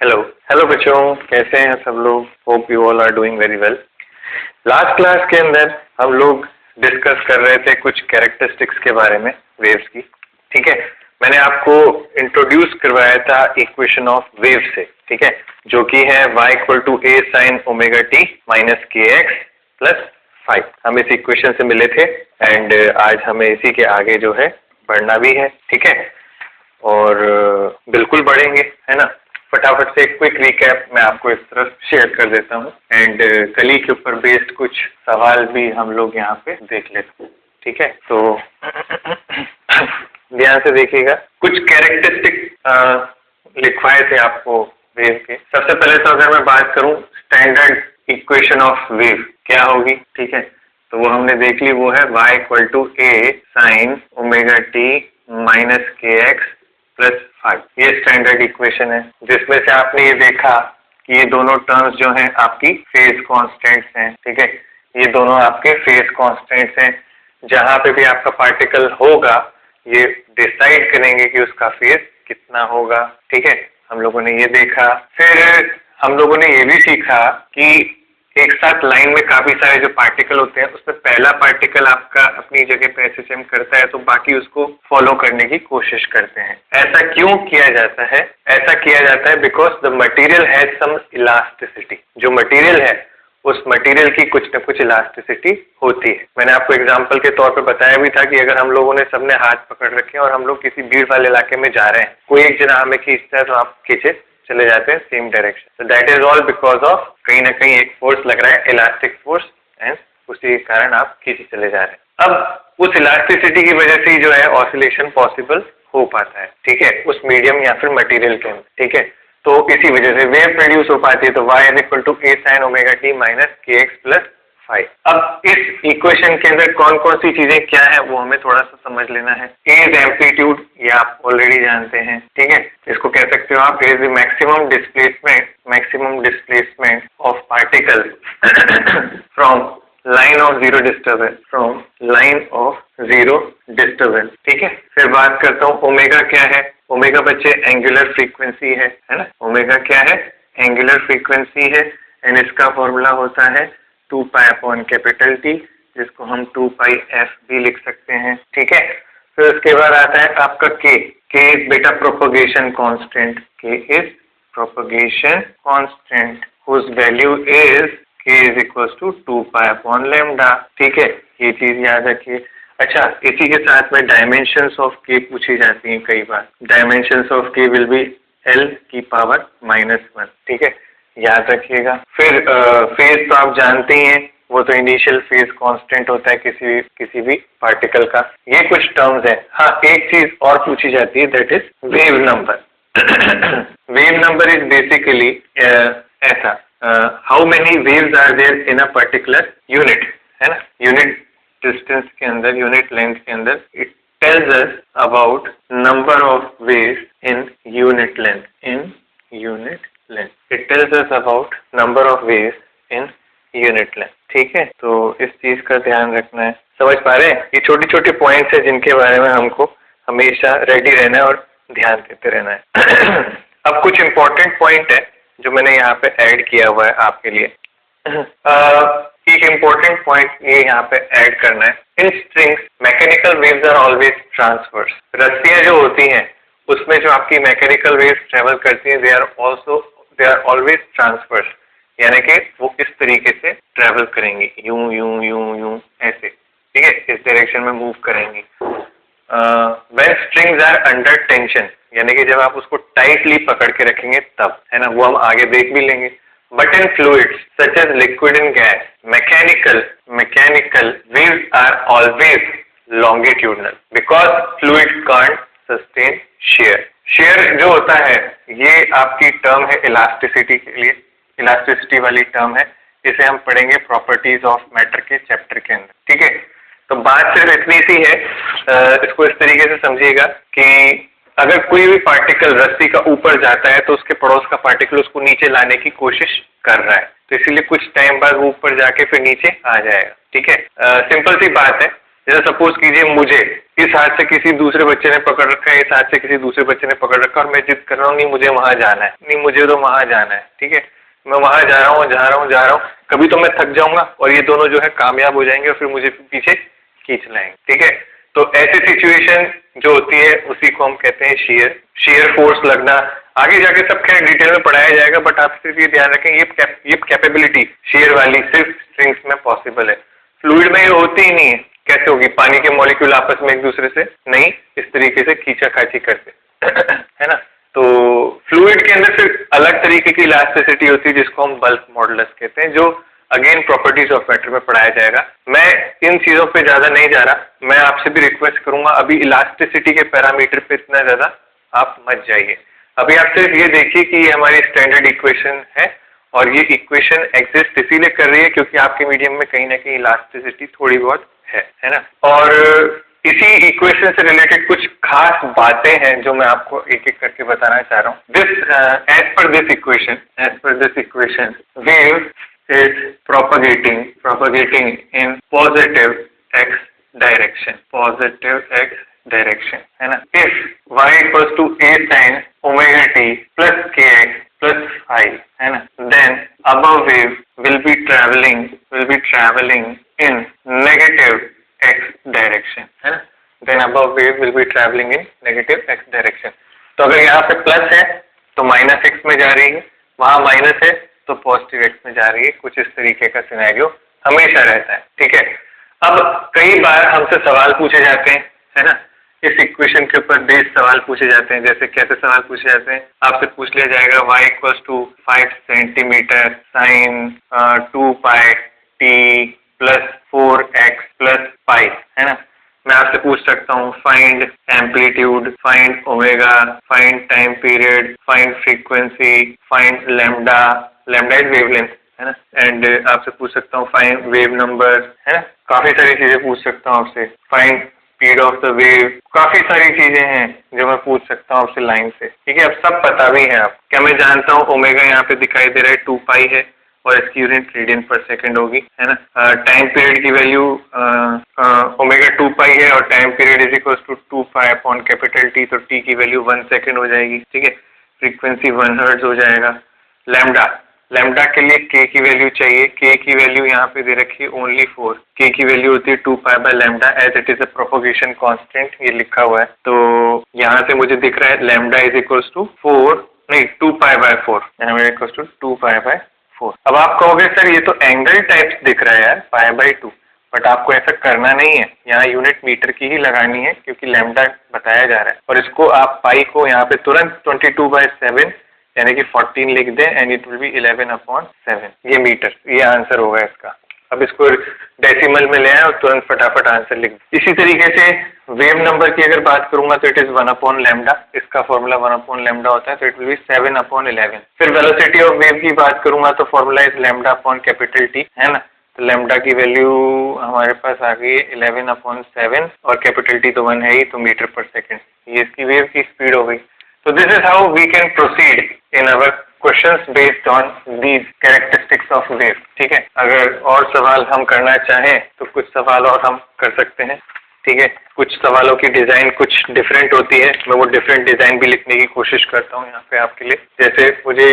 Hello hello बच्चों, कैसे हैं सब लोग? Hope you all are doing very well. Last class के अंदर हम लोग डिस्कस कर रहे थे कुछ कैरेक्टरिस्टिक्स के बारे में वेव्स की। ठीक है, मैंने आपको इंट्रोड्यूस करवाया था इक्वेशन ऑफ वेव से, ठीक है, जो कि है y equal to a sin omega t minus k x plus 5। हम इस इक्वेशन से मिले थे एंड आज हमें इसी के आगे जो है बढ़ना भी है, ठीक है, और बिल्कुल बढ़ेंगे, है ना। फटाफट से एक क्विक रिकैप मैं आपको इस तरफ शेयर कर देता हूँ एंड कली के ऊपर बेस्ड कुछ सवाल भी हम लोग यहाँ पे देख लेते हैं, ठीक है। तो ध्यान से देखिएगा, कुछ कैरेक्टरिस्टिक लिखवाए थे आपको वेव के। सबसे पहले तो अगर मैं बात करूँ स्टैंडर्ड इक्वेशन ऑफ वेव क्या होगी, ठीक है, तो वो हमने देख ली, वो है y equal to a sine omega t minus k x plus 5। ये स्टैंडर्ड इक्वेशन है, जिसमें से आपने ये देखा कि ये दोनों टर्म्स जो हैं आपकी फेज कांस्टेंट्स हैं, ठीक है, ये दोनों आपके फेज कांस्टेंट्स हैं। जहां पे भी आपका पार्टिकल होगा ये डिसाइड करेंगे कि उसका फेज कितना होगा, ठीक है, हम लोगों ने ये देखा। फिर हम लोगों ने ये भी सीखा कि एक साथ लाइन में काफी सारे जो पार्टिकल होते हैं उसमें पहला पार्टिकल आपका अपनी जगह पे एसएचएम करता है तो बाकी उसको फॉलो करने की कोशिश करते हैं। ऐसा क्यों किया जाता है? ऐसा किया जाता है because the material has some elasticity. जो मटेरियल है उस मटेरियल की कुछ न कुछ इलास्टिसिटी होती है। मैंने आपको एग्जाम्पल के तौर पर बताया भी था कि अगर हम लोगों ने सबने हाथ पकड़ रखे और हम लोग किसी भीड़ वाले इलाके में जा रहे हैं, कोई एक जना हमें खींचता है तो आप खींचे चले जाते हैं सेम डायरेक्शन। तो that is all because of कहीं ना कहीं एक फोर्स लग रहा है, इलास्टिक फोर्स, एंड उसी के कारण आप खींचे चले जा रहे हैं। अब उस इलास्टिसिटी की वजह से ही जो है ऑसिलेशन पॉसिबल हो पाता है, ठीक है, उस मीडियम या फिर मटेरियल के अंदर, ठीक है। तो इसी वजह से वेव प्रोड्यूस हो पाती है। तो y is equal to a sin omega t minus k x plus 5। अब इस इक्वेशन के अंदर कौन कौन सी चीजें क्या है वो हमें थोड़ा सा समझ लेना है। a इज एम्पलीट्यूड, ये आप ऑलरेडी जानते हैं, ठीक है, इसको कह सकते हो आप is the maximum displacement of particle from line of zero disturbance, ठीक है। फिर बात करता हूँ ओमेगा क्या है। ओमेगा बच्चे एंगुलर फ्रीक्वेंसी है ना। ओमेगा क्या है? एंगुलर फ्रीक्वेंसी है एंड इसका फॉर्मूला होता है 2 पाई अपॉन कैपिटल टी, जिसको हम 2 पाई एफ भी लिख सकते हैं, ठीक है। फिर उसके बाद आता है आपका K is beta propagation constant. K is propagation constant whose value is K is equal to 2 pi upon lambda, ठीक है, ये चीज याद रखिए। अच्छा, इसी के साथ में डायमेंशंस ऑफ के पूछी जाती हैं कई बार। डायमेंशंस ऑफ के विल बी l की पावर -1, ठीक है, याद रखिएगा। फिर फेज तो आप जानते ही हैं, वो तो इनिशियल फेज कांस्टेंट होता है किसी भी पार्टिकल का। ये कुछ टर्म्स है। हाँ, एक चीज और पूछी जाती है, that is wave number. Wave number is basically ऐसा, how many waves are there in a particular unit, है ना। यूनिट डिस्टेंस के अंदर, यूनिट लेंथ के अंदर, it tells us about number of waves in unit length. It tells us about number of waves in unit length, ठीक है। तो इस चीज का ध्यान रखना है। समझ पा रहे हैं? ये छोटे छोटे पॉइंट्स है जिनके बारे में हमको हमेशा रेडी रहना है और ध्यान देते रहना है। अब कुछ इंपॉर्टेंट पॉइंट है जो मैंने यहाँ पे ऐड किया हुआ है आपके लिए। एक इम्पोर्टेंट पॉइंट ये यहाँ पे ऐड करना है। In strings mechanical waves are always transverse. रस्सियां जो होती हैं उसमें जो आपकी मैकेनिकल वेव्स ट्रेवल करती हैं, दे आर ऑलवेज ट्रांसवर्स, यानी कि वो इस तरीके से ट्रेवल करेंगी, यूं यूं यूं यूं ऐसे, ठीक है, इस डायरेक्शन में मूव करेंगी। When strings are under tension, यानी कि जब आप उसको टाइटली पकड़ के रखेंगे तब, है ना, वो हम आगे देख भी लेंगे। But in fluids such as liquid and gas, mechanical waves are always longitudinal because fluid can't sustain shear. Shear जो होता है ये आपकी टर्म है इलास्टिसिटी के लिए, इलास्टिसिटी वाली टर्म है। इसे हम पढ़ेंगे प्रॉपर्टीज ऑफ मैटर के चैप्टर के अंदर, ठीक है। तो बात सिर्फ इतनी सी है, इसको इस तरीके से समझिएगा कि अगर कोई भी पार्टिकल रस्सी का ऊपर जाता है तो उसके पड़ोस का पार्टिकल उसको नीचे लाने की कोशिश कर रहा है, तो इसीलिए कुछ टाइम बाद वो ऊपर जाके फिर नीचे आ जाएगा, ठीक है। सिंपल सी बात है। जैसे सपोज कीजिए मुझे इस हाथ से किसी दूसरे बच्चे ने पकड़ रखा है, इस हाथ से किसी दूसरे बच्चे ने पकड़ रखा है और मैं जिद कर रहा हूँ नहीं मुझे वहां जाना है, नहीं मुझे तो वहां जाना है, ठीक है, मैं वहां जा रहा हूँ, कभी तो मैं थक जाऊंगा और ये दोनों जो है कामयाब हो जाएंगे और फिर मुझे पीछे खींच लाएंगे, ठीक है। तो ऐसी सिचुएशन जो होती है उसी को हम कहते हैं शेयर फोर्स लगना। आगे जाके सब खैर डिटेल में पढ़ाया जाएगा, बट आप सिर्फ ये ध्यान रखें ये कैपेबिलिटी शेयर वाली सिर्फ स्ट्रिंग्स में पॉसिबल है, फ्लूइड में ये होती ही नहीं है। कैसे होगी? पानी के मॉलिक्यूल आपस में एक दूसरे से नहीं इस तरीके से खींचाखाची करते है ना। तो फ्लूइड के अंदर फिर अलग तरीके की इलास्टिसिटी होती है जिसको हम बल्क मॉडुलस कहते हैं, जो अगेन प्रॉपर्टीज ऑफ मैटर में पढ़ाया जाएगा। मैं इन चीजों पे ज्यादा नहीं जा रहा, मैं आपसे भी रिक्वेस्ट करूंगा अभी इलास्टिसिटी के पैरामीटर पे इतना ज्यादा आप मत जाइए। अभी आप सिर्फ ये देखिए कि ये हमारी स्टैंडर्ड इक्वेशन है और ये इक्वेशन एग्जिस्ट इसीलिए कर रही है क्योंकि आपके मीडियम में कहीं ना कहीं इलास्टिसिटी थोड़ी बहुत है ना। और इसी इक्वेशन से रिलेटेड कुछ खास बातें हैं जो मैं आपको एक एक करके बताना चाह रहा हूँ। As per this equation wave is propagating in positive x direction है ना। If y equals to a sin omega t plus kx plus phi है ना, then above wave will be traveling in negative x direction है ना, then above wave will be traveling in negative x direction। तो अगर यहाँ पे plus है तो माइनस एक्स में जा रही है, वहां माइनस है तो पॉजिटिव एक्स में जा रही है। कुछ इस तरीके का सिनेरियो हमेशा रहता है, ठीक है। अब कई बार हमसे सवाल पूछे जाते हैं है ना, इस इक्वेशन के ऊपर बेस्ड सवाल पूछे जाते हैं। जैसे कैसे सवाल पूछे जाते हैं? आपसे पूछ लिया जाएगा y equals to 5 centimetre sine 2 pi t plus 4x plus pi है ना। मैं आपसे पूछ सकता हूँ find amplitude, find omega, find time period, find frequency, find lambda is wavelength है ना, एंड आपसे पूछ सकता हूँ फाइंड वेव नंबर है ना। काफी सारी चीजें पूछ सकता हूँ आपसे, find speed of the wave, काफी सारी चीजें हैं जो मैं पूछ सकता हूँ आपसे लाइन से, ठीक है। अब सब पता भी है आप। क्या मैं जानता हूँ ओमेगा यहाँ पे दिखाई दे रहा है 2 पाई है और इसकी यूनिट रेडियन पर सेकंड होगी है ना। टाइम पीरियड की वैल्यू ओमेगा 2 पाई है और time period is equal to 2 pi upon capital T, तो टी की वैल्यू 1 सेकंड हो जाएगी, ठीक है। फ्रीक्वेंसी 1 हर्ट्ज हो जाएगा। लैम्डा के लिए k की वैल्यू चाहिए, k की वैल्यू यहाँ पे दे रखी है ओनली 4, k की वैल्यू होती है 2 pi by lambda as it is a propagation constant, ये लिखा हुआ है। तो यहाँ से मुझे दिख रहा है lambda is equals to 2 pi by 4, lambda equals to 2 pi by 4। अब आप कहोगे सर ये तो एंगल टाइप्स दिख रहा है यार पाई बाय 2, बट आपको ऐसा करना नहीं है, यहाँ यूनिट मीटर की ही लगानी है क्योंकि लैम्डा बताया जा रहा है। और इसको आप पाई को यहाँ पे तुरंत 22/7 यानी कि 14 लिख दें एंड इट विल बी 11/7, ये मीटर, ये आंसर होगा इसका। अब इसको डेसिमल में ले आए और तुरंत फटाफट आंसर लिख दें। इसी तरीके से वेव नंबर की अगर बात करूंगा तो इट इज 1/λ, इसका फॉर्मूला 1/λ होता है, तो इट विल बी 7/11। फिर वेलोसिटी ऑफ वेव की बात करूंगा तो formula is lambda upon capital T है ना। तो लैम्डा की वैल्यू हमारे पास आ गई है 11/7 और कैपिटल टी तो 1 है ही, तो मीटर पर सेकेंड, ये इसकी वेव की स्पीड हो गई। So this is how we can proceed in our questions based on these characteristics of wave, ठीक है। अगर और सवाल हम करना चाहें तो कुछ सवाल और हम कर सकते हैं, ठीक है। कुछ सवालों की डिजाइन कुछ डिफरेंट होती है, मैं वो डिफरेंट डिजाइन भी लिखने की कोशिश करता हूँ यहाँ पे आपके लिए। जैसे मुझे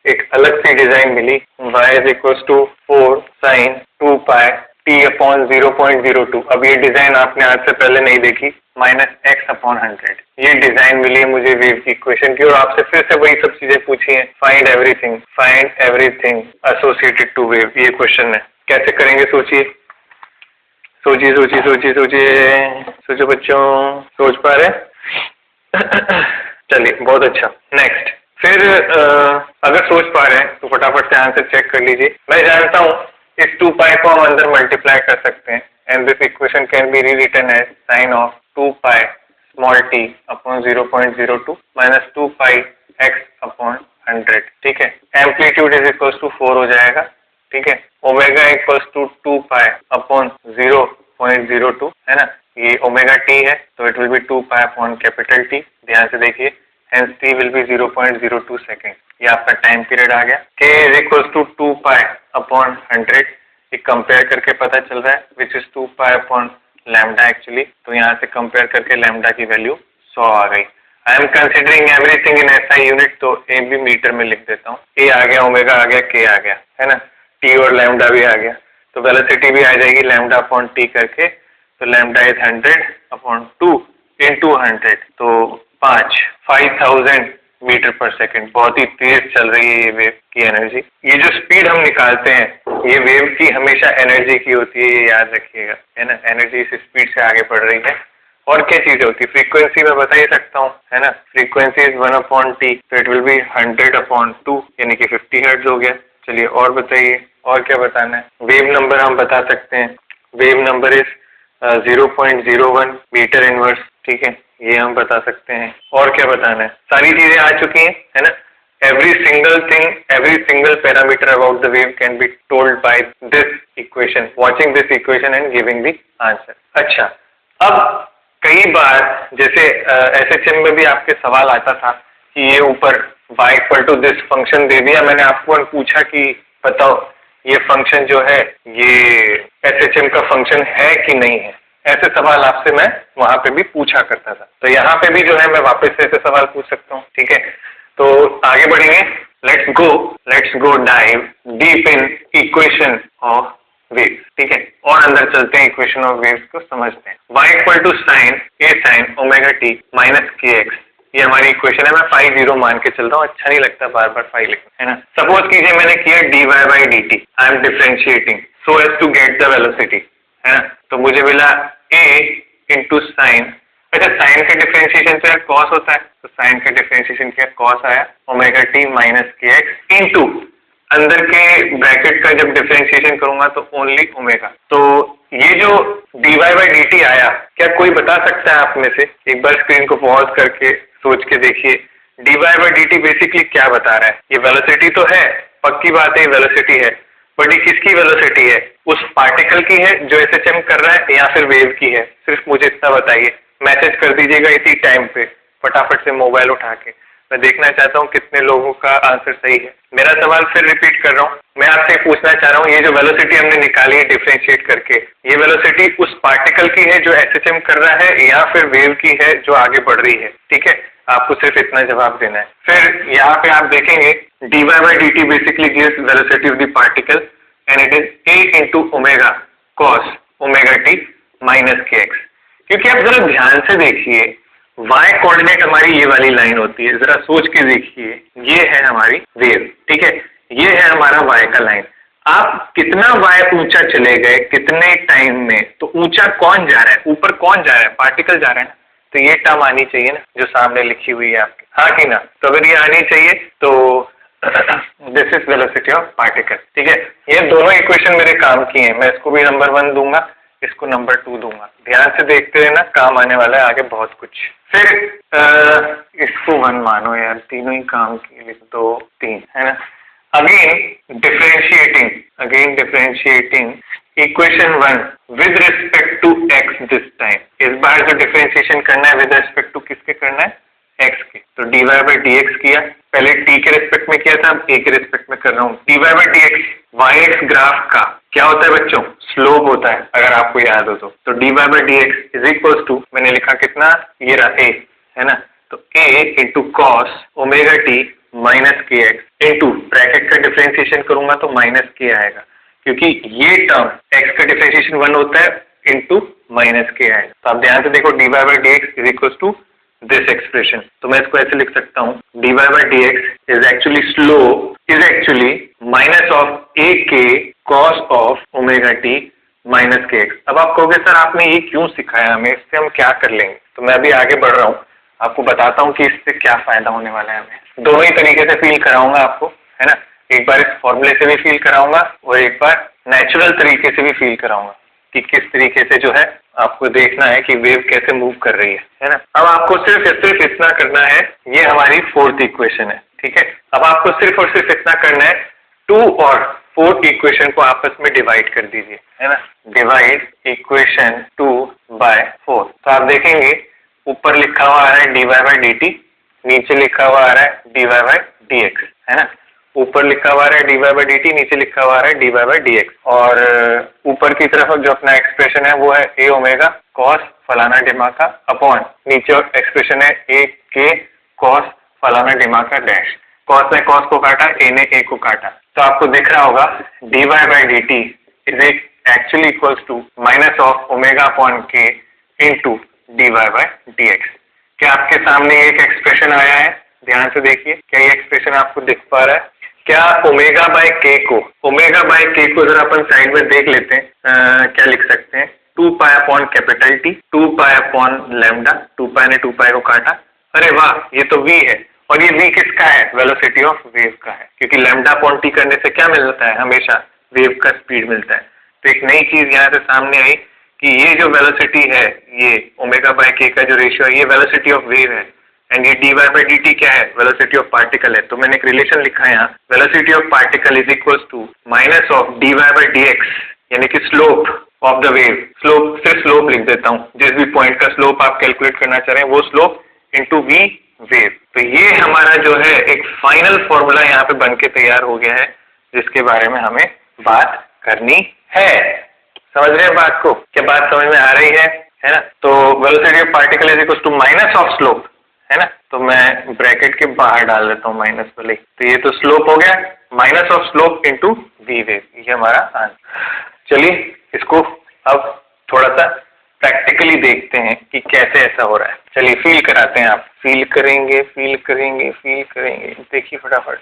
एक अलग सी डिजाइन मिली, y is equals to 4 sin 2 pi t upon 0.02। अब ये डिजाइन आपने आज से पहले नहीं देखी, -x/100, ये डिजाइन मिली है मुझे वेव की इक्वेशन की। और आपसे फिर से वही सब चीजें पूछी हैं, find everything associated to wave, ये क्वेश्चन है। कैसे करेंगे सोचिए सोचो बच्चों, सोच पा रहे? चलिए बहुत अच्छा। नेक्स्ट, फिर अगर सोच पा रहे हैं तो फटाफट से आंसर चेक कर लीजिए। मैं जानता हूँ इस 2 पाई को हम अंदर मल्टीप्लाई कर सकते हैं and this equation can be rewritten as sine of 2 pi small t upon 0.02 minus 2 pi x upon 100, ठीक है। एम्पलीट्यूड इज इक्वल्स टू 4 हो जाएगा, ठीक है। Omega equals to 2 pi upon 0.02 है ना, ये ओमेगा t है तो it will be 2 pi upon capital T, ध्यान से देखिए, hence t will be 0.02 second, ये आपका टाइम पीरियड आ गया। k is equals to 2 pi upon 100, ये कंपेयर करके पता चल रहा है, which is 2 pi upon lambda actually, तो यहाँ से कंपेयर करके लैम्डा की वैल्यू 100 आ गई। I am considering everything in SI unit, तो ए भी मीटर में लिख देता हूँ। ए आ गया, ओमेगा आ गया, के आ गया, है ना, टी और लैम्डा भी आ गया, तो वेलोसिटी भी आ जाएगी लैम्डा अपॉन टी करके, तो लैम्डा इज 100/2 × 100, तो 5000 मीटर पर सेकंड। बहुत ही तेज चल रही है ये वेव की एनर्जी। ये जो स्पीड हम निकालते हैं ये वेव की हमेशा एनर्जी की होती है, ये याद रखिएगा, है ना। एनर्जी इस स्पीड से आगे बढ़ रही है। और क्या चीजें होती है, फ्रीक्वेंसी मैं बता ही सकता हूँ, है ना, फ्रीक्वेंसी इज 1/t, तो इट विल बी 100/2 यानी कि 50 हर्ट्ज हो गया। चलिए और बताइए, और क्या बताना है। वेव नंबर हम बता सकते हैं, wave number is 0.01 metre inverse, ठीक है, ये हम बता सकते हैं। और क्या बताना है, सारी चीजें आ चुकी हैं, है ना। every single thing, every single parameter about the wave can be told by this equation, watching this equation and giving the answer। अच्छा, अब कई बार जैसे एसएचएम में भी आपके सवाल आता था कि ये ऊपर y=this फंक्शन दे दिया, मैंने आपको पूछा कि बताओ ये फंक्शन जो है ये एसएचएम का फंक्शन है कि नहीं है। ऐसे सवाल आपसे मैं वहां पे भी पूछा करता था, तो यहाँ पे भी जो है मैं वापस से ऐसे सवाल पूछ सकता हूँ, ठीक है। तो आगे बढ़ेंगे, let's go dive deep in equation of waves, ठीक है, और अंदर चलते हैं, इक्वेशन ऑफ वेव्स को समझते हैं। y=sin a sin omega t minus kx, ये हमारी इक्वेशन है। मैं 5 मान के चल रहा हूँ, अच्छा नहीं लगता बार बार 5 लिखना, है ना। सपोज कीजिए मैंने किया dy/dt, I am differentiating so as to get the velocity, है ना, तो मुझे मिला a इंटू साइन। अच्छा, साइन का डिफरेंशिएशन तो कॉस होता है, तो साइन का डिफरेंशिएशन क्या, कॉस आया, omega t minus k x into अंदर के ब्रैकेट का जब डिफरेंशिएशन करूंगा तो ओनली ओमेगा। तो ये जो dy/dt आया, क्या कोई बता सकता है आप में से, एक बार स्क्रीन को पॉज करके सोच के देखिए, dy/dt बेसिकली क्या बता रहा है। ये वेलोसिटी तो है, पक्की बात है वेलोसिटी है, बट ये किसकी वेलोसिटी है, उस पार्टिकल की है जो एसएचएम कर रहा है या फिर वेव की है। सिर्फ मुझे इतना बताइए, मैसेज कर दीजिएगा इसी टाइम पे फटाफट से मोबाइल उठा के, मैं देखना चाहता हूँ कितने लोगों का आंसर सही है। मेरा सवाल फिर रिपीट कर रहा हूँ, मैं आपसे पूछना चाह रहा हूँ, ये जो वेलोसिटी हमने निकाली है डिफरेंशिएट करके, ये वेलोसिटी उस पार्टिकल की है जो एसएचएम कर रहा है या फिर वेव की है जो आगे बढ़ रही है, ठीक है। आपको सिर्फ इतना जवाब देना है। फिर यहाँ पे आप देखेंगे dy/dt basically gives velocity of the particle and it is a into omega cos omega t minus k x. क्योंकि आप जरा ध्यान से देखिए, y कोऑर्डिनेट हमारी ये वाली लाइन होती है, जरा सोच के देखिए, ये है हमारी वेव, ठीक है, ये है हमारा y का लाइन। आप कितना y ऊंचा चले गए कितने टाइम में, तो ऊंचा कौन जा रहा है, ऊपर कौन जा रहा है, पार्टिकल जा रहा है ना, तो ये टर्म आनी चाहिए ना जो सामने लिखी हुई है आपके, हाँ कि ना। तो अगर ये आनी चाहिए तो this is velocity of particle, ठीक है। ये दोनों इक्वेशन मेरे काम की हैं, मैं इसको भी नंबर 1 दूंगा, इसको नंबर 2 दूंगा। ध्यान से देखते रहना, काम आने वाला है आगे बहुत कुछ। फिर इसको 1 मानो यार, तीनों ही काम की, 2 3, है ना। Again differentiating equation 1 with respect to x this time. इस बार जो डिफरेंशिएशन करना है विद रिस्पेक्ट टू किसके करना है, x के। तो dy/dx किया, पहले t के रिस्पेक्ट में किया था, अब a के रिस्पेक्ट में कर रहा हूँ। dy/dx y-x ग्राफ का क्या होता है बच्चों, स्लोप होता है, अगर आपको याद हो तो dy/dx इज इक्वल टू, मैंने लिखा कितना, ये रहा a, है ना, तो a into cos omega t minus k x into bracket का डिफरेंशिएशन करूंगा तो माइनस के आएगा, क्योंकि ये टर्म x का डिफरेंशिएशन 1 होता है इंटू माइनस के आएगा। तो आप ध्यान से देखो, dy/dx is equal to this expression, तो मैं इसको ऐसे लिख सकता हूँ, dy/dx is actually slope is actually minus of a k cos of omega t minus k x. अब आप कहोगे सर आपने ये क्यों सिखाया हमें, इससे हम क्या कर लेंगे, तो मैं अभी आगे बढ़ रहा हूँ, आपको बताता हूँ कि इससे क्या फायदा होने वाला है हमें। दोनों ही तरीके से फील कराऊंगा आपको, है ना, एक बार इस फॉर्मूले से भी फील कराऊंगा और एक बार नेचुरल तरीके से भी फील कराऊंगा कि किस तरीके से जो है आपको देखना है कि वेव कैसे मूव कर रही है ना। अब आपको सिर्फ इतना करना है, ये हमारी 4th इक्वेशन है, ठीक है। अब आपको सिर्फ और सिर्फ इतना करना है, 2 और 4th इक्वेशन को आपस में डिवाइड कर दीजिए, है ना, डिवाइड इक्वेशन 2 बाय 4। तो आप देखेंगे ऊपर लिखा हुआ आ रहा है dy/dt, नीचे लिखा हुआ आ रहा है dy/dx, है ना। ऊपर ऊपर लिखा हुआ है dy by dt, नीचे लिखा हुआ है dy by dx। और ऊपर की तरफ जो अपना एक्सप्रेशन है वो है a ओमेगा कॉस फलाना ढिमाका अपॉन नीचे एक्सप्रेशन है a k कॉस फलाना ढिमाका डैश। कॉस ने कॉस को काटा, a ने a को काटा, तो आपको दिख रहा होगा dy by dt is actually equals to minus of omega upon k into dy by dx। क्या आपके सामने एक एक्सप्रेशन आया है? ध्यान से देखिए, क्या ये एक्सप्रेशन आपको दिख पा रहा है? क्या ओमेगा बाय के को जरा अपन साइड में देख लेते हैं, क्या लिख सकते हैं? 2 pi upon capital T, 2 pi upon lambda, 2 पाई ने 2 पाई को काटा, अरे वाह, ये तो v है। और ये v किसका है? वेलोसिटी ऑफ वेव का है, क्योंकि लैम्डा अपॉन टी करने से क्या मिलता है? हमेशा वेव का स्पीड मिलता है। तो एक नई चीज यहाँ से सामने आई कि ये जो वेलोसिटी है, ये ओमेगा बाय के का जो रेशियो है, ये वेलोसिटी ऑफ वेव है, एंड ये dy by dt क्या है? वेलोसिटी ऑफ पार्टिकल है। तो मैंने एक रिलेशन लिखा है यहाँ, velocity of particle is equals to minus of dy by dx, यानी कि slope of the wave. Slope सिर्फ स्लोप लिख देता हूँ, जिस भी पॉइंट का स्लोप आप कैलकुलेट करना चाह रहे हैं वो स्लोप इंटू v वेव। तो ये हमारा जो है एक फाइनल फॉर्मूला यहाँ पे बन के तैयार हो गया है, जिसके बारे में हमें बात करनी है। समझ रहे हैं बात को? क्या बात समझ में आ रही है ना? तो velocity of particle is equal to minus of slope, है ना? तो मैं ब्रैकेट के बाहर डाल देता हूँ माइनस वाले। तो ये तो स्लोप हो गया, minus of slope into v wave, ये हमारा आंसर। चलिए इसको अब थोड़ा सा प्रैक्टिकली देखते हैं कि कैसे ऐसा हो रहा है। चलिए फील कराते हैं, आप फील करेंगे। देखिए फटाफट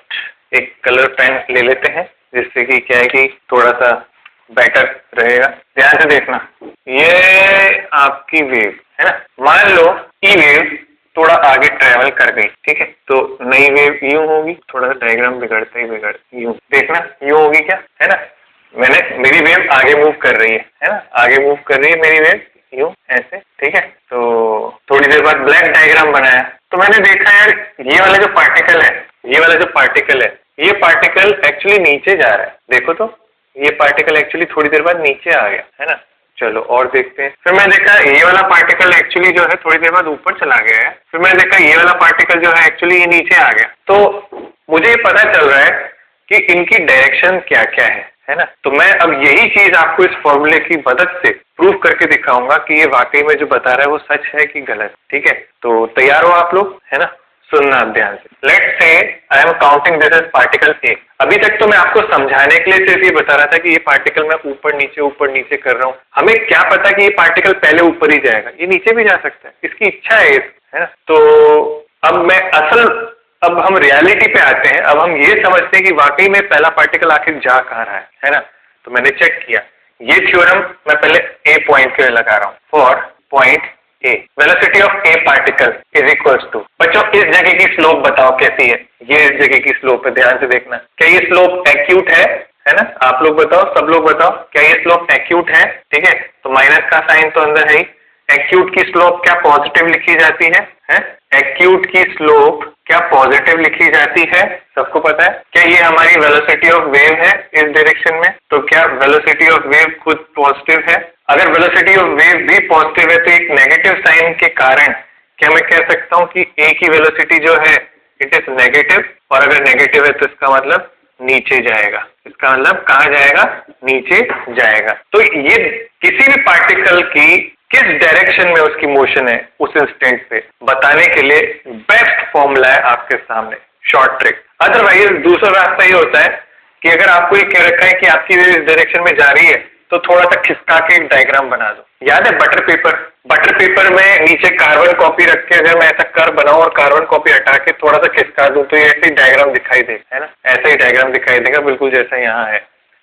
एक कलर पेन ले लेते हैं, जिससे कि क्या है कि थोड़ा सा बेटर रहेगा। ध्यान से देखना, ये आपकी वेव है ना। मान लो ई वेव थोड़ा आगे ट्रेवल कर गई, ठीक है, तो नई वेव यूं होगी, थोड़ा सा डायग्राम बिगड़ता ही यूं देखना, यूं होगी क्या, है ना। मेरी वेव आगे मूव कर रही है ना, आगे मूव कर रही है मेरी वेव यूं ऐसे, ठीक है। तो थोड़ी देर बाद ब्लैक डायग्राम बनाया, तो मैंने देखा यार ये वाला जो पार्टिकल है, ये पार्टिकल एक्चुअली नीचे जा रहा है। देखो तो ये पार्टिकल एक्चुअली थोड़ी देर बाद नीचे आ गया, है ना। चलो और देखते हैं। फिर मैं देखा ये वाला पार्टिकल एक्चुअली जो है थोड़ी देर बाद ऊपर चला गया है। फिर मैं देखा ये वाला पार्टिकल जो है एक्चुअली ये नीचे आ गया। तो मुझे ये पता चल रहा है कि इनकी डायरेक्शन क्या क्या है ना। तो मैं अब यही चीज आपको इस फॉर्मूले की मदद से प्रूव करके दिखाऊंगा कि ये वाकई में जो बता रहा है वो सच है कि गलत, ठीक है। तो तैयार हो आप लोग, है ना। सुनना ध्यान से। Let's say I am counting this as particle A. अभी तक तो मैं आपको समझाने के लिए सिर्फ ये बता रहा था कि ये पार्टिकल मैं ऊपर नीचे कर रहा हूँ। हमें क्या पता कि ये पार्टिकल पहले ऊपर ही जाएगा, ये नीचे भी जा सकता है, इसकी इच्छा है ना। तो अब हम रियलिटी पे आते हैं। अब हम ये समझते हैं कि वाकई में पहला पार्टिकल आखिर जा कहाँ रहा है ना। तो मैंने चेक किया, ये थ्योरम मैं पहले ए पॉइंट के लिए लगा रहा हूँ। For point A, velocity of a particle is equals to, बच्चों इस जगह की स्लोप बताओ कैसी है। ये इस जगह की स्लोप है, ध्यान से देखना। क्या ये स्लोप एक्यूट है ना। आप लोग बताओ, सब लोग बताओ, क्या ये स्लोप एक्यूट है? ठीक है, तो माइनस का साइन तो अंदर है ही। एक्यूट की स्लोप क्या पॉजिटिव लिखी जाती है? एक्यूट की स्लोप क्या पॉजिटिव लिखी जाती है? सबको पता है। क्या ये हमारी वेलोसिटी ऑफ वेव है इस डायरेक्शन में? तो क्या वेलोसिटी ऑफ वेव खुद पॉजिटिव है? अगर वेलोसिटी ऑफ वेव भी पॉजिटिव है तो एक नेगेटिव साइन के कारण क्या मैं कह सकता हूं कि ए की वेलोसिटी जो है इट इज नेगेटिव, और अगर नेगेटिव है तो इसका मतलब नीचे जाएगा। इसका मतलब कहाँ जाएगा? नीचे जाएगा। तो ये किसी भी पार्टिकल की किस डायरेक्शन में उसकी मोशन है उस इंस्टेंट पे बताने के लिए बेस्ट फॉर्मूला है आपके सामने, शॉर्ट ट्रिक। अदरवाइज दूसरा रास्ता ये होता है कि अगर आपको ये कह रखा है कि आपकी वेव इस डायरेक्शन में जा रही है तो थोड़ा सा खिसका के एक डायग्राम बना दो। याद है बटर पेपर में नीचे कार्बन कॉपी रख के अगर मैं ऐसा कर बनाऊं और कार्बन कॉपी हटा के थोड़ा सा खिसका दूं तो ये ऐसे ही डायग्राम दिखाई देगा, है ना। ऐसा ही डायग्राम दिखाई देगा बिल्कुल जैसा यहाँ है।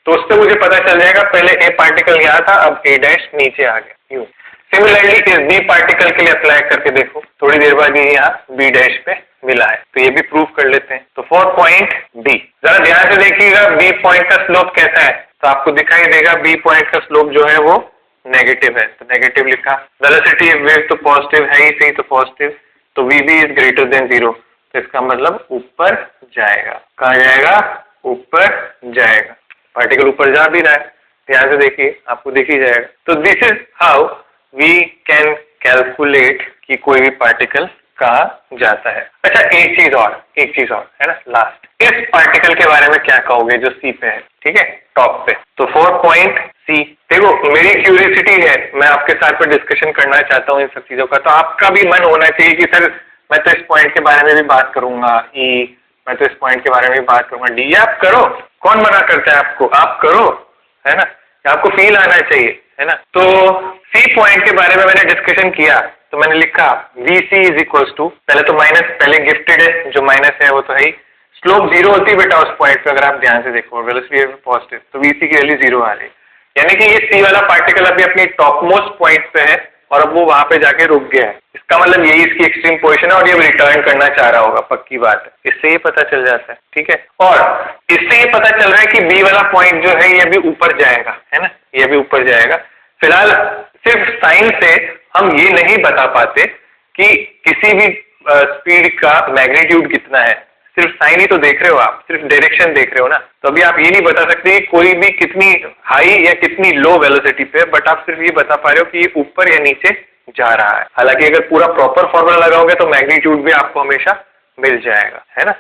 तो उससे मुझे पता चल जाएगा पहले ए पार्टिकल यहाँ था, अब ए डैश नीचे आ गया, यूं। सिमिलरली इस बी पार्टिकल के लिए अप्लाई करके देखो, थोड़ी देर बाद ये यहाँ बी डैश पे मिला है, तो ये भी प्रूव कर लेते हैं। तो फॉर पॉइंट बी जरा ध्यान से देखिएगा, बी पॉइंट का स्लोप कैसा है। तो आपको दिखाई देगा बी पॉइंट का स्लोप जो है वो नेगेटिव है, तो नेगेटिव लिखा। वेलोसिटी वेव तो पॉजिटिव है ही सही, तो पॉजिटिव, तो v B is greater than 0, तो इसका मतलब ऊपर जाएगा। कहाँ जाएगा? ऊपर जाएगा। पार्टिकल ऊपर जा भी रहा है, ध्यान से देखिए, आपको दिख ही जाएगा। तो this is how we can calculate कि कोई भी पार्टिकल कहा जाता है। अच्छा एक चीज और है ना, लास्ट, इस पार्टिकल के बारे में क्या कहोगे जो सी पे है, ठीक है, टॉप पे। तो 4 पॉइंट सी, देखो मेरी क्यूरियोसिटी है, मैं आपके साथ में डिस्कशन करना चाहता हूँ इन सब चीजों का, तो आपका भी मन होना चाहिए कि सर मैं तो इस पॉइंट के बारे में भी बात करूंगा, ई मैं तो इस पॉइंट के बारे में भी बात करूंगा, डी आप करो, कौन मना करता है आपको, आप करो, है ना, आपको फील आना चाहिए, है ना। तो सी पॉइंट के बारे में मैंने डिस्कशन किया, तो मैंने लिखा VC इज इक्वल्स टू, पहले तो माइनस, पहले गिफ्टेड है, जो माइनस है वो तो है ही, स्लोप जीरो होती है बेटा उस पॉइंट पे, अगर आप ध्यान से देखो, वेलोसिटी पॉजिटिव, तो VC की वैल्यू जीरो आ रही है, यानी कि ये सी वाला पार्टिकल अभी अपनी टॉप मोस्ट पॉइंट पे है और अब वो वहां पे जाके रुक गया है, इसका मतलब यही इसकी एक्सट्रीम पोजीशन है और ये रिटर्न करना चाह रहा होगा, पक्की बात है, इससे ये पता चल जाता है, ठीक है। और इससे ये पता चल रहा है कि बी वाला पॉइंट जो है ये भी ऊपर जाएगा, है ना, ये भी ऊपर जाएगा। फिलहाल सिर्फ साइन से हम ये नहीं बता पाते कि किसी भी स्पीड का मैग्नीट्यूड कितना है, सिर्फ साइन ही तो देख रहे हो आप, सिर्फ डायरेक्शन देख रहे हो ना, तो अभी आप ये नहीं बता सकते कि कोई भी कितनी हाई या कितनी लो वेलोसिटी पे, बट आप सिर्फ ये बता पा रहे हो कि ये ऊपर या नीचे जा रहा है। हालांकि अगर पूरा प्रॉपर फॉर्मूला लगाओगे तो मैग्नीट्यूड भी आपको हमेशा मिल जाएगा, है ना।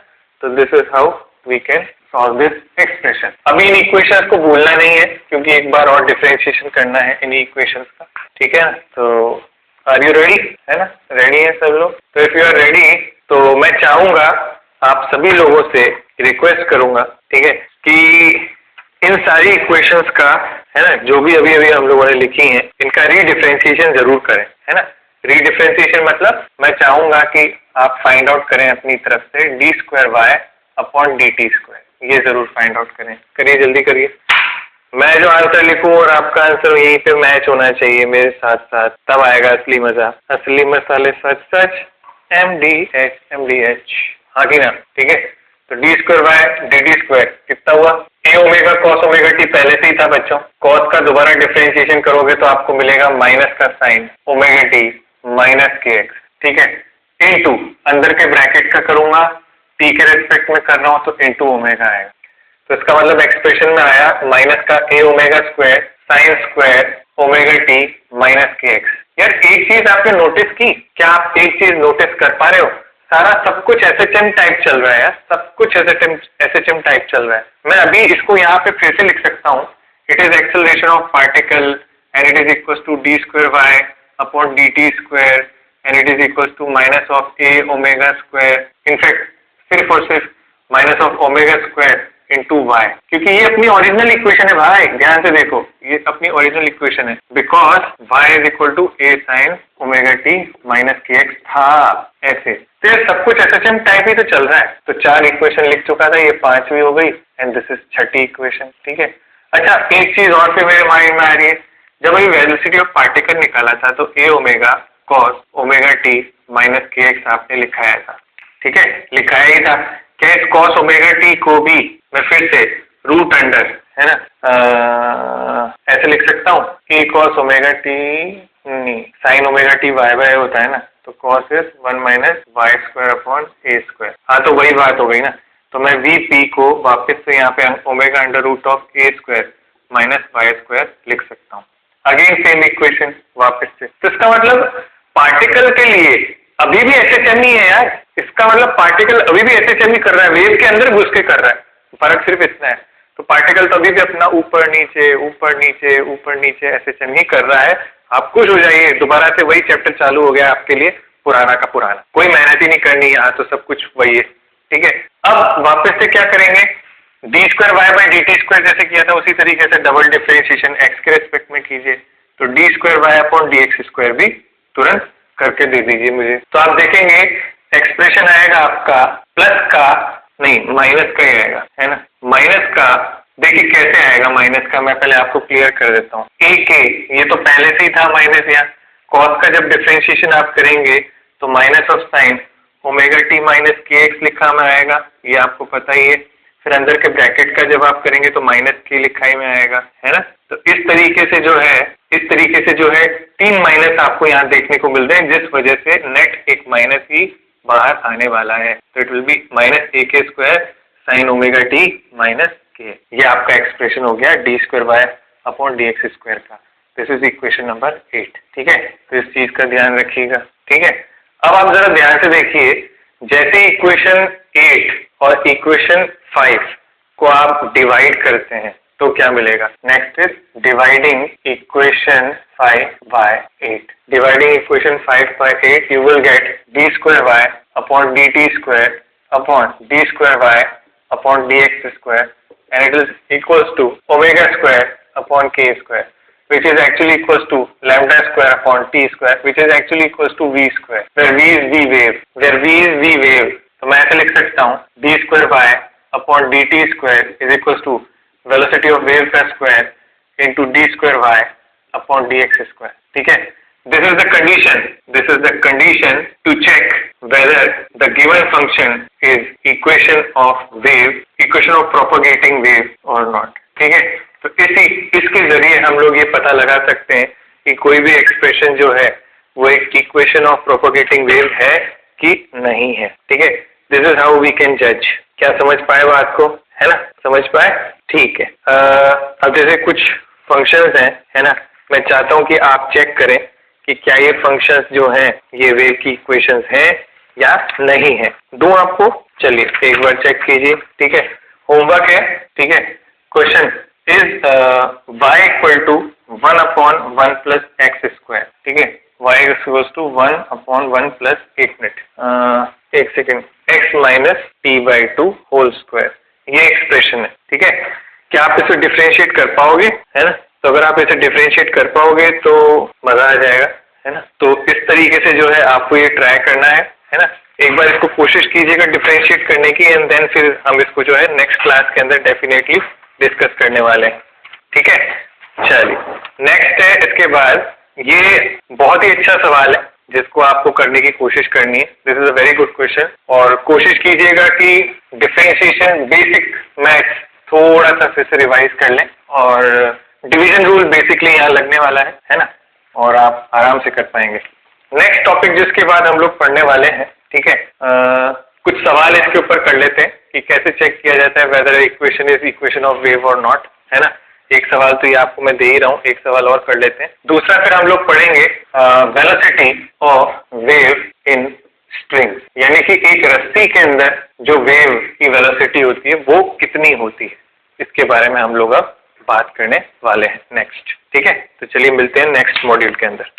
तो this is how we can solve this expression. अभी इन इक्वेशंस को भूलना नहीं है क्योंकि एक बार और डिफरेंशिएशन करना है इन इक्वेशंस का, ठीक है ना। तो आर यू रेडी, है ना, रेडी है सब लोग। तो इफ यू आर रेडी तो मैं चाहूंगा आप सभी लोगों से रिक्वेस्ट करूंगा, ठीक है, कि इन सारी इक्वेशंस का, है ना, जो भी अभी हम लोगों ने लिखी हैं, इनका रीडिफरेंशिएशन जरूर करें, है ना। रीडिफरेंशिएशन मतलब मैं चाहूंगा कि आप फाइंड आउट करें अपनी तरफ से d² अपॉन dt², ये जरूर फाइंड आउट करें, करिए जल्दी करिए। मैं जो आंसर लिखूं और आपका आंसर यहीं पे मैच होना चाहिए मेरे साथ साथ, तब आएगा असली मजा, असली मसाले सच सच, MDH, हाँ कि ना, ठीक है। तो d² dt² कितना हुआ, a omega cos omega t पहले से ही था बच्चों, cos का दोबारा डिफरेंशिएशन करोगे तो आपको मिलेगा माइनस का sign omega t minus kx, ठीक है, इनटू अंदर के ब्रैकेट का करूंगा, t के रेस्पेक्ट में कर रहा हूं तो इनटू ओमेगा आएगा। तो इसका मतलब एक्सप्रेशन में आया माइनस का a omega square sine square omega t minus kx। यार एक चीज आपने नोटिस की, क्या आप एक चीज नोटिस कर पा रहे हो, सारा सब कुछ SHM टाइप चल रहा है यार, सब कुछ SHM टाइप चल रहा है। मैं अभी इसको यहाँ पे फिर से लिख सकता हूँ, it is acceleration of particle and it is equal to d² upon dt² and it is equal to minus of a omega square, in fact सिर्फ और सिर्फ minus of omega square into y, क्योंकि ये अपनी ओरिजिनल इक्वेशन है भाई, ध्यान से देखो, ये अपनी ओरिजिनल इक्वेशन है, because y is equal to a sine omega t minus kx था ऐसे। तो ये सब कुछ SHM टाइप ही तो चल रहा है। तो 4 इक्वेशन लिख चुका था, ये 5वीं हो गई एंड दिस इज 6ठी इक्वेशन, ठीक है। अच्छा एक चीज और फिर मेरे माइंड में आ रही है, जब अभी वेलोसिटी ऑफ पार्टिकल निकाला था तो a omega cos omega t minus kx आपने लिखाया था, ठीक है, लिखाया ही था। क्या इस cos ओमेगा t को भी मैं फिर से रूट अंडर, है ना, ऐसे लिख सकता हूँ कि cos ओमेगा t नहीं, साइन ओमेगा t y होता है ना, तो cos is 1 minus y² upon a²। हाँ तो वही बात हो गई ना, तो मैं VP को वापस से यहाँ पे omega under root of a² minus y² लिख सकता हूँ। अगेन सेम इक्वेशन वापस से, तो इसका मतलब पार्टिकल के लिए अभी भी SHM ही है यार, इसका मतलब पार्टिकल अभी भी SHM ही कर रहा है, वेव के अंदर घुस के कर रहा है, फर्क सिर्फ इतना है। तो पार्टिकल तो अभी भी अपना ऊपर नीचे SHM ही कर रहा है। आप खुश हो जाइए, दोबारा से वही चैप्टर चालू हो गया आपके लिए, पुराना का पुराना, कोई मेहनत ही नहीं करनी है, तो सब कुछ वही है, ठीक है। अब वापस से क्या करेंगे, d² dt² जैसे किया था उसी तरीके से डबल डिफरेंशिएशन x के रेस्पेक्ट में कीजिए, तो d² अपॉन dx² भी तुरंत करके दे दीजिए मुझे। तो आप देखेंगे एक्सप्रेशन आएगा आपका प्लस का नहीं माइनस का ही आएगा, है ना, माइनस का। देखिए कैसे आएगा माइनस का, मैं पहले आपको क्लियर कर देता हूँ। a के ये तो पहले से ही था माइनस, यहाँ cos का जब डिफरेंशिएशन आप करेंगे तो minus of sine omega t minus kx लिखा में आएगा, ये आपको पता ही है। फिर अंदर के ब्रैकेट का जब आप करेंगे तो माइनस की लिखाई में आएगा, है ना। तो इस तरीके से जो है 3 माइनस आपको यहाँ देखने को मिल रहे हैं, जिस वजह से नेट एक माइनस ही बाहर आने वाला है। तो it will B minus a² sign omega t minus k। ये आपका एक्सप्रेशन हो गया d² अपॉन dx² का। दिस इज इक्वेशन नंबर 8, ठीक है। तो इस चीज का ध्यान रखिएगा, ठीक है। अब आप जरा ध्यान से देखिए, जैसे इक्वेशन 8 और इक्वेशन 5 को आप डिवाइड करते हैं तो क्या मिलेगा? Next is dividing equation 5 by 8. Dividing equation 5 by 8 you will get d square y upon dt square upon d square y upon dx square, and it is equals to omega square upon k square, which is actually equals to lambda square upon t square, which is actually equals to v square, where v is v wave, where v is v wave. तो मैं ऐसे लिख सकता हूँ d square y upon dt square is equals to velocity of wave का square into d square y upon dx square. ठीक है, this is the condition to check whether the given function is equation of propagating wave or not. ठीक है, तो इसके जरिए हम लोग ये पता लगा सकते हैं कि कोई भी एक्सप्रेशन जो है वो एक इक्वेशन ऑफ प्रोपोगेटिंग वेव है कि नहीं है. ठीक है, this is how we can जज. क्या समझ पाए बात को? है ना, समझ पाए? ठीक है. अब जैसे कुछ फंक्शंस हैं, है ना, मैं चाहता हूं कि आप चेक करें कि क्या ये फंक्शंस जो हैं ये वेव की इक्वेशंस हैं या नहीं है. दूं आपको? चलिए एक बार चेक कीजिए. ठीक है, होमवर्क है. ठीक है, question is y equal to 1 upon 1 plus X square. ठीक है, y equals to 1 upon 1 plus 1 minute, एक second, x minus t by 2 whole square. ये एक्सप्रेशन है. ठीक है, क्या आप इसे डिफरेंशिएट कर पाओगे? है ना, तो अगर आप इसे डिफरेंशिएट कर पाओगे तो मजा आ जाएगा. है ना, तो इस तरीके से जो है आपको ये ट्राई करना है ना. एक बार इसको कोशिश कीजिएगा डिफरेंशिएट करने की, एंड देन फिर हम इसको जो है नेक्स्ट क्लास के अंदर डेफिनेटली डिस्कस करने वाले हैं. ठीक है, चलिए नेक्स्ट है. इसके बाद ये बहुत ही अच्छा सवाल है जिसको आपको करने की कोशिश करनी है. This is a very good question, और कोशिश कीजिएगा कि डिफरेंशिएशन बेसिक मैथ्स थोड़ा सा फिर से रिवाइज कर लें, और डिवीजन रूल बेसिकली यहाँ लगने वाला है ना, और आप आराम से कर पाएंगे. नेक्स्ट टॉपिक जिसके बाद हम लोग पढ़ने वाले हैं, ठीक है, कुछ सवाल इसके ऊपर कर लेते हैं कि कैसे चेक किया जाता है whether equation is equation of wave और नॉट. है ना, एक सवाल तो ये आपको मैं दे ही रहा हूँ, एक सवाल और कर लेते हैं. दूसरा फिर हम लोग पढ़ेंगे velocity of wave in strings, यानी कि एक रस्सी के अंदर जो वेव की वेलोसिटी होती है वो कितनी होती है. इसके बारे में हम लोग अब बात करने वाले हैं नेक्स्ट. ठीक है, तो चलिए मिलते हैं नेक्स्ट मॉड्यूल के अंदर.